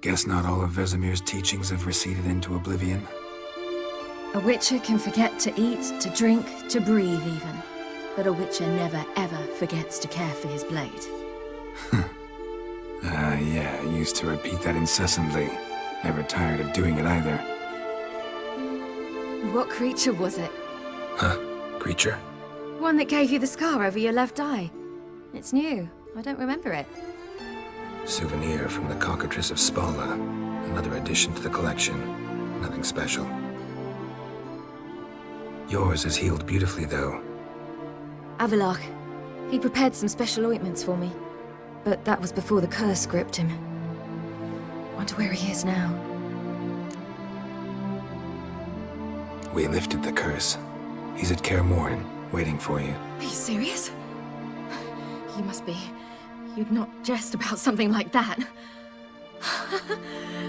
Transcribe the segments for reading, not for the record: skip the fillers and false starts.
Guess not all of Vesemir's teachings have receded into oblivion. A witcher can forget to eat, to drink, to breathe even. But a witcher never ever forgets to care for his blade. Yeah, I used to repeat that incessantly. Never tired of doing it either. What creature was it? Huh? Creature? One that gave you the scar over your left eye. It's new. I don't remember it. Souvenir from the Cockatrice of Spala. Another addition to the collection. Nothing special. Yours is healed beautifully, though. Avallac'h. He prepared some special ointments for me. But that was before the curse gripped him. Wonder where he is now. We lifted the curse. He's at Kaer Morhen, waiting for you. Are you serious? You must be. You'd not jest about something like that.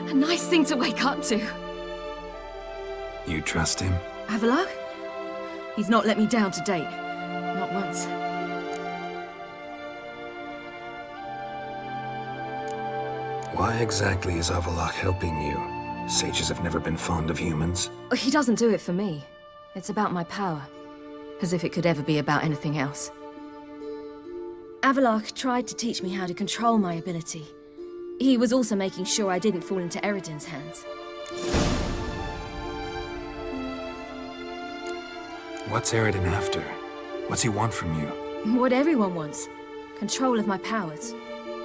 A nice thing to wake up to. You trust him? Avallac'h? He's not let me down to date. Not once. Why exactly is Avallac'h helping you? Sages have never been fond of humans. He doesn't do it for me. It's about my power. As if it could ever be about anything else. Avallac'h tried to teach me how to control my ability. He was also making sure I didn't fall into Eredin's hands. What's Eredin after? What's he want from you? What everyone wants. Control of my powers.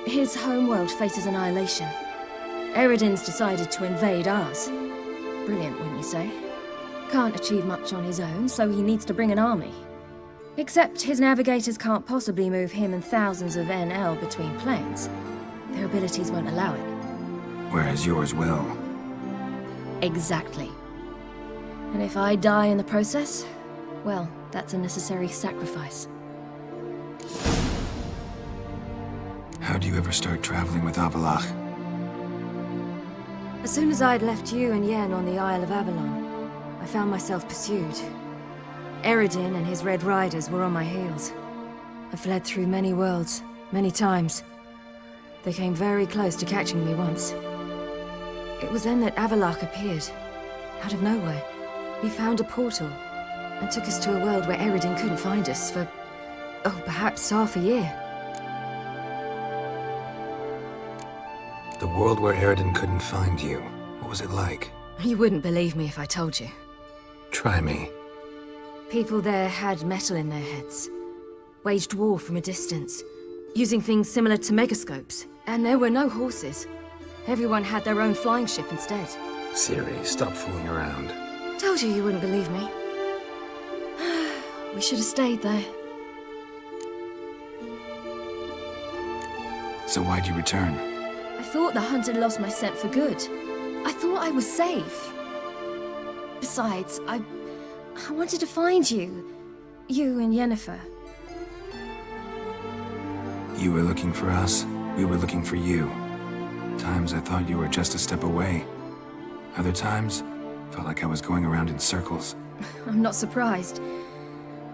His homeworld faces annihilation. Eredin's decided to invade ours. Brilliant, wouldn't you say? Can't achieve much on his own, so he needs to bring an army. Except his navigators can't possibly move him and thousands of NL between planes. Their abilities won't allow it. Whereas yours will. Exactly. And if I die in the process, well, that's a necessary sacrifice. How'd you ever start traveling with Avallac'h? As soon as I'd left you and Yen on the Isle of Avalon, I found myself pursued. Eredin and his Red Riders were on my heels. I fled through many worlds, many times. They came very close to catching me once. It was then that Avallac'h appeared, out of nowhere. He found a portal, and took us to a world where Eredin couldn't find us for, perhaps half a year. The world where Eredin couldn't find you. What was it like? You wouldn't believe me if I told you. Try me. People there had metal in their heads. Waged war from a distance, using things similar to megascopes. And there were no horses. Everyone had their own flying ship instead. Ciri, stop fooling around. Told you you wouldn't believe me. We should have stayed there. So why'd you return? I thought the hunt had lost my scent for good. I thought I was safe. Besides, I wanted to find you. You and Yennefer. You were looking for us, we were looking for you. Times I thought you were just a step away. Other times, felt like I was going around in circles. I'm not surprised.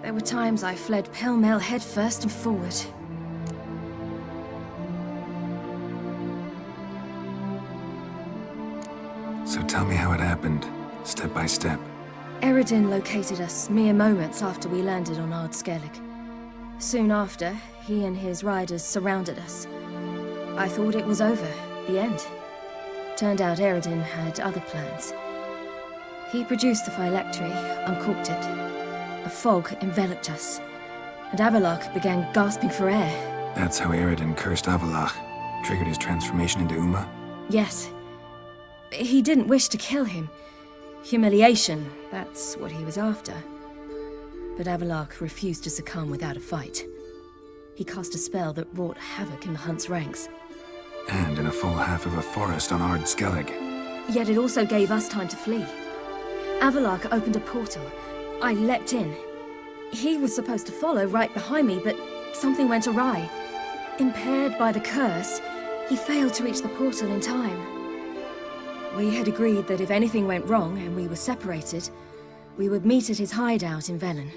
There were times I fled pell-mell head first and forward. So tell me how it happened, step by step. Eredin located us mere moments after we landed on Ard Skellig. Soon after, he and his riders surrounded us. I thought it was over, the end. Turned out Eredin had other plans. He produced the phylactery, uncorked it. A fog enveloped us, and Avallac'h began gasping for air. That's how Eredin cursed Avallac'h, triggered his transformation into Uma? Yes. He didn't wish to kill him. Humiliation, that's what he was after. But Avallac'h refused to succumb without a fight. He cast a spell that wrought havoc in the hunt's ranks. And in a full half of a forest on Ard Skellig. Yet it also gave us time to flee. Avallac'h opened a portal. I leapt in. He was supposed to follow right behind me, but something went awry. Impaired by the curse, he failed to reach the portal in time. We had agreed that if anything went wrong and we were separated, we would meet at his hideout in Velen.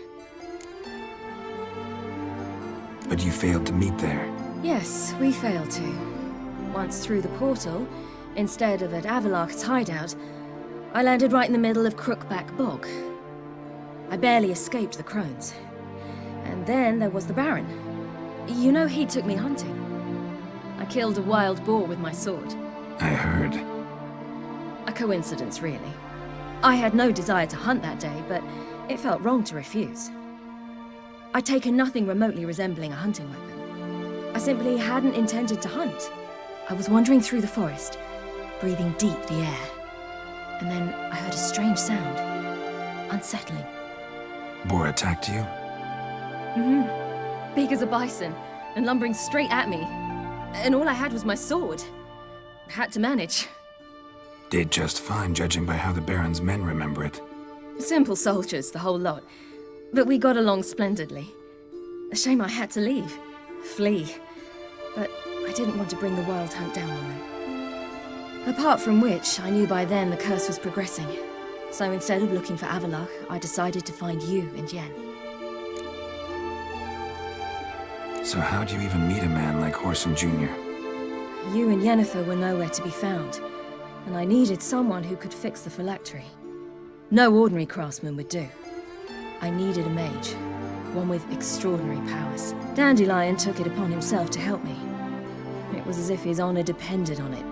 But you failed to meet there. Yes, we failed to. Once through the portal, Instead of at Avalok's hideout, I landed right in the middle of Crookback Bog. I barely escaped the crones. And then there was the Baron. You know, he took me hunting. I killed a wild boar with my sword. I heard. A coincidence, really. I had no desire to hunt that day, but it felt wrong to refuse. I'd taken nothing remotely resembling a hunting weapon. I simply hadn't intended to hunt. I was wandering through the forest, breathing deep the air. And then I heard a strange sound. Unsettling. Boar attacked you? Big as a bison, and lumbering straight at me. And all I had was my sword. Had to manage. Did just fine, judging by how the Baron's men remember it. Simple soldiers, the whole lot. But we got along splendidly. A shame I had to leave. Flee. But I didn't want to bring the wild hunt down on them. Apart from which, I knew by then the curse was progressing. So instead of looking for Avalok, I decided to find you and Yen. So how'd you even meet a man like Whoreson Jr.? You and Yennefer were nowhere to be found, and I needed someone who could fix the phylactery. No ordinary craftsman would do. I needed a mage, one with extraordinary powers. Dandelion took it upon himself to help me. It was as if his honor depended on it.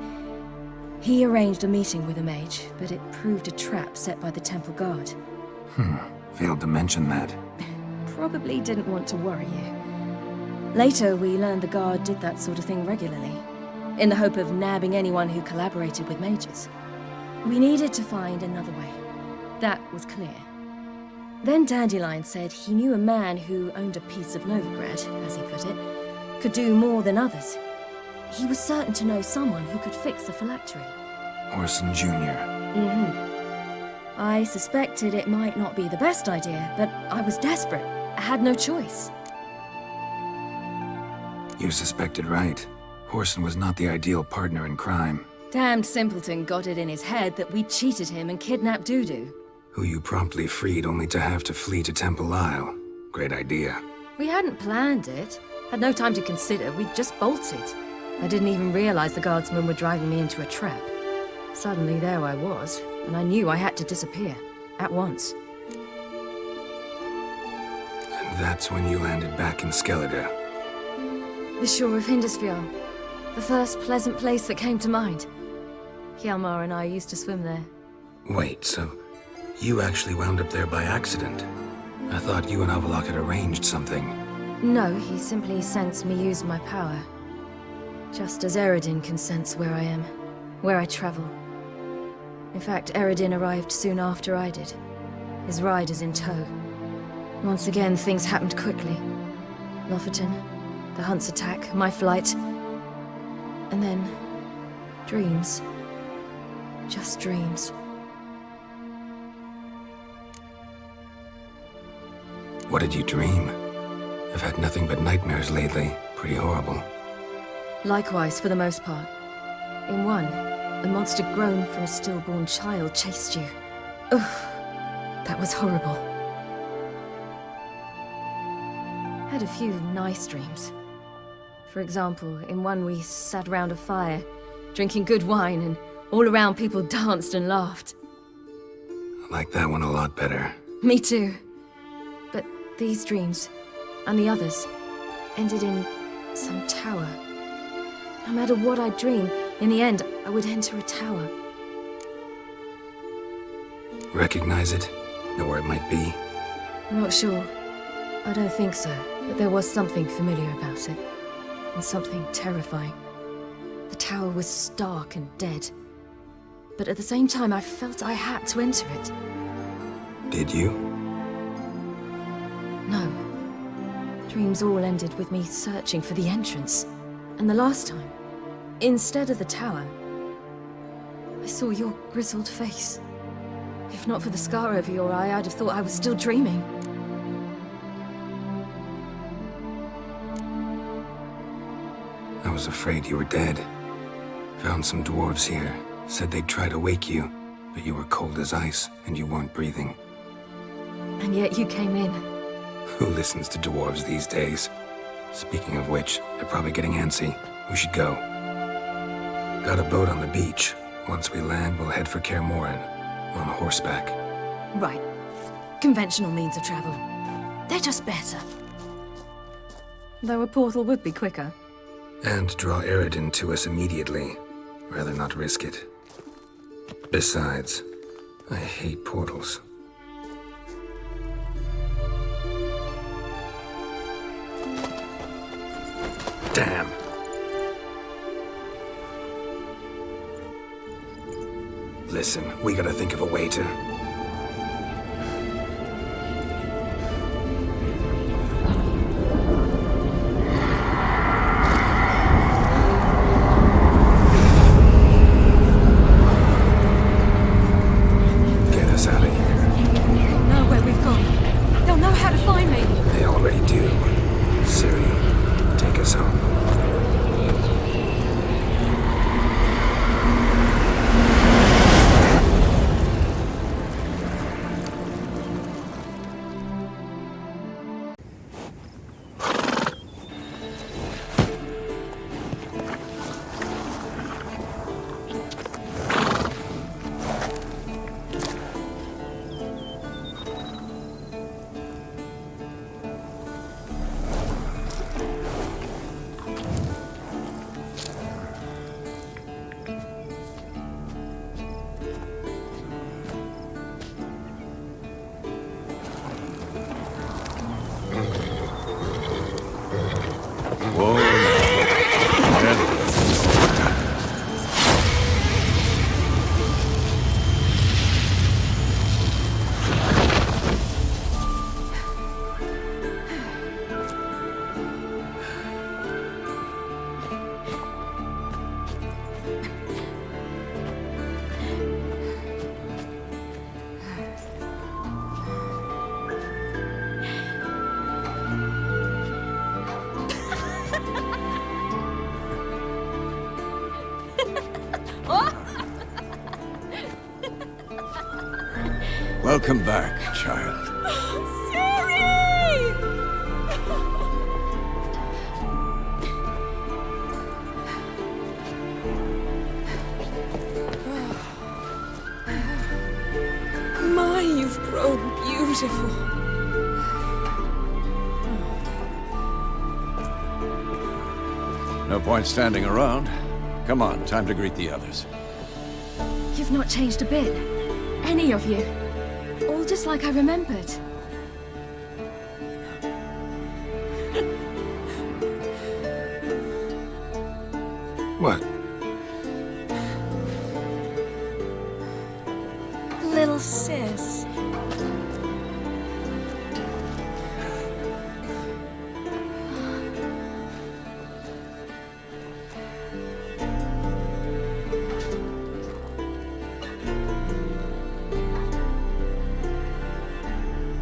He arranged a meeting with a mage, but it proved a trap set by the temple guard. Failed to mention that. Probably didn't want to worry you. Later, we learned the guard did that sort of thing regularly, in the hope of nabbing anyone who collaborated with mages. We needed to find another way. That was clear. Then Dandelion said he knew a man who owned a piece of Novigrad, as he put it, could do more than others. He was certain to know someone who could fix the phylactery. Whoreson Jr. I suspected it might not be the best idea, but I was desperate. I had no choice. You suspected right. Whoreson was not the ideal partner in crime. Damned simpleton got it in his head that we'd cheated him and kidnapped Dudu. Who you promptly freed only to have to flee to Temple Isle. Great idea. We hadn't planned it. Had no time to consider, we'd just bolted. I didn't even realize the guardsmen were driving me into a trap. Suddenly there I was, and I knew I had to disappear. At once. And that's when you landed back in Skellige. The shore of Hindisfjord. The first pleasant place that came to mind. Hjalmar and I used to swim there. Wait, so you actually wound up there by accident? I thought you and Avalok had arranged something. No, he simply sensed me use my power. Just as Eredin can sense where I am, where I travel. In fact, Eredin arrived soon after I did. His riders in tow. Once again, things happened quickly. Lofoten, the hunt's attack, my flight. And then, dreams. Just dreams. What did you dream? I've had nothing but nightmares lately. Pretty horrible. Likewise, for the most part. In one, a monster grown from a stillborn child chased you. Ugh, that was horrible. Had a few nice dreams. For example, in one we sat around a fire, drinking good wine, and all around people danced and laughed. I like that one a lot better. Me too. But these dreams, and the others, ended in some tower. No matter what I dream, in the end, I would enter a tower. Recognize it? Know where it might be? Not sure. I don't think so, but there was something familiar about it. And something terrifying. The tower was stark and dead. But at the same time, I felt I had to enter it. Did you? No. Dreams all ended with me searching for the entrance. And the last time, instead of the tower, I saw your grizzled face. If not for the scar over your eye, I'd have thought I was still dreaming. I was afraid you were dead. Found some dwarves here. Said they'd try to wake you, but you were cold as ice and you weren't breathing. And yet you came in. Who listens to dwarves these days? Speaking of which, they're probably getting antsy. We should go. Got a boat on the beach. Once we land, we'll head for Kaer Morhen, on horseback. Right. Conventional means of travel. They're just better. Though a portal would be quicker. And draw Eredin to us immediately. Rather not risk it. Besides, I hate portals. Damn. Listen, we gotta think of a way to... get us out of here. Know where we've gone. They'll know how to find me. They already do. Ciri, take us home. Whoa. Welcome back, child. Ciri! My, you've grown beautiful. No point standing around. Come on, time to greet the others. You've not changed a bit. Any of you. All just like I remembered. What? Little sis.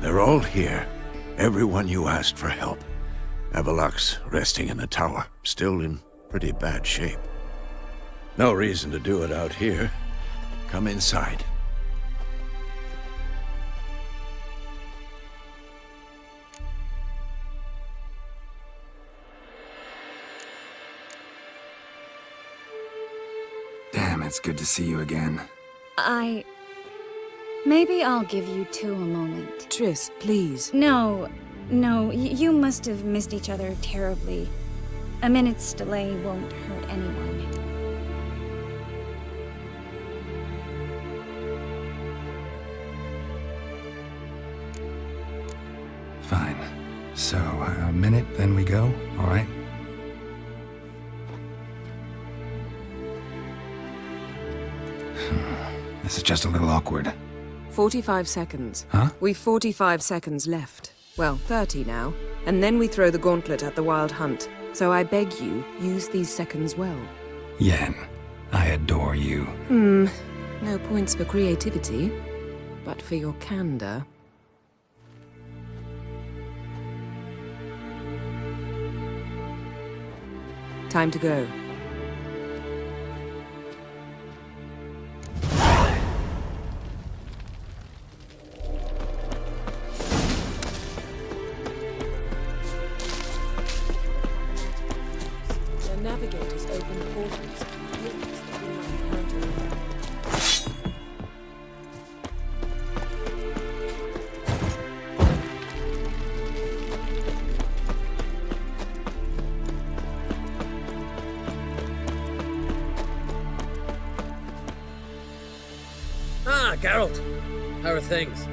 They're all here. Everyone you asked for help. Avalok's resting in the tower, still in pretty bad shape. No reason to do it out here. Come inside. Damn, it's good to see you again. Maybe I'll give you two a moment. Triss, please. No, you must have missed each other terribly. A minute's delay won't hurt anyone. Fine. So, a minute, then we go, all right? This is just a little awkward. 45 seconds. Huh? We've 45 seconds left. Well, 30 now. And then we throw the gauntlet at the Wild Hunt. So I beg you, use these seconds well. Yen, I adore you. No points for creativity, but for your candor. Time to go. The navigators opened portals. That we might encounter. Ah, Geralt. How are things?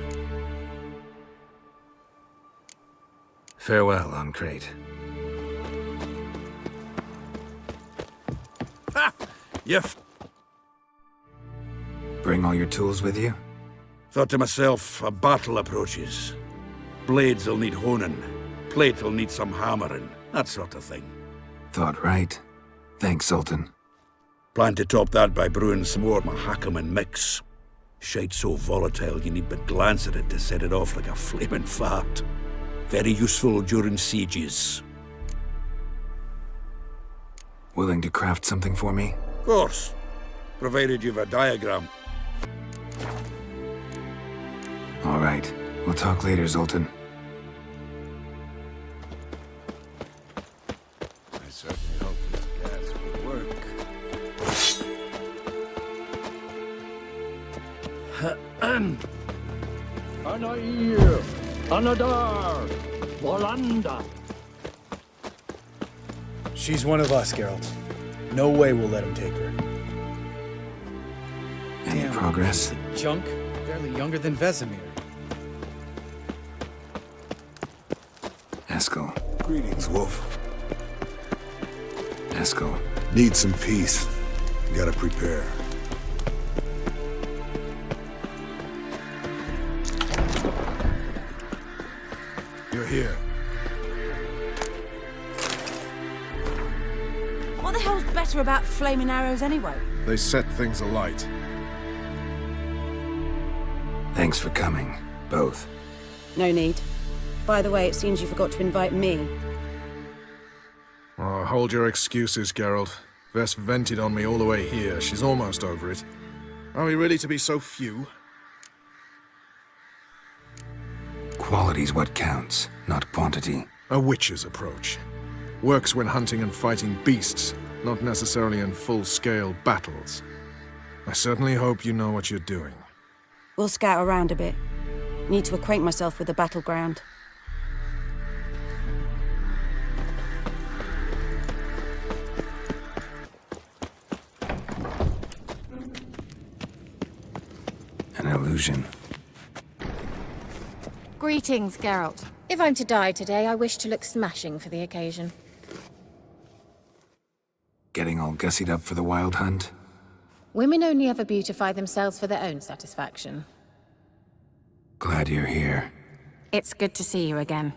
Farewell, on Crate. Ha! You Bring all your tools with you? thought to myself, a battle approaches. Blades will need honing. Plate will need some hammering. That sort of thing. Thought right. Thanks, Sultan. Plan to top that by brewing some more Mahakaman mix. Shite so volatile you need but glance at it to set it off like a flaming fart. Very useful during sieges. Willing to craft something for me? Of course. Provided you've a diagram. All right. We'll talk later, Zoltan. I certainly hope this gas will work. Anair, Anadar, Volanda. She's one of us, Geralt. No way we'll let him take her. Any Damn, progress? piece of junk, barely younger than Vesemir. Eskel. Greetings, Wolf. Eskel. Need some peace. Gotta prepare. You're here. What the hell's better about flaming arrows anyway? They set things alight. Thanks for coming, both. No need. By the way, it seems you forgot to invite me. Oh, hold your excuses, Geralt. Vess vented on me all the way here. She's almost over it. Are we really to be so few? Quality's what counts, not quantity. A witch's approach. Works when hunting and fighting beasts, not necessarily in full-scale battles. I certainly hope you know what you're doing. We'll scout around a bit. Need to acquaint myself with the battleground. An illusion. Greetings, Geralt. If I'm to die today, I wish to look smashing for the occasion. Getting all gussied up for the wild hunt? Women only ever beautify themselves for their own satisfaction. Glad you're here. It's good to see you again.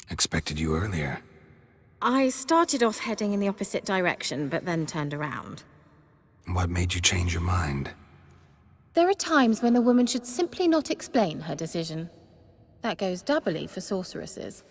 Expected you earlier. I started off heading in the opposite direction, but then turned around. What made you change your mind? There are times when a woman should simply not explain her decision. That goes doubly for sorceresses.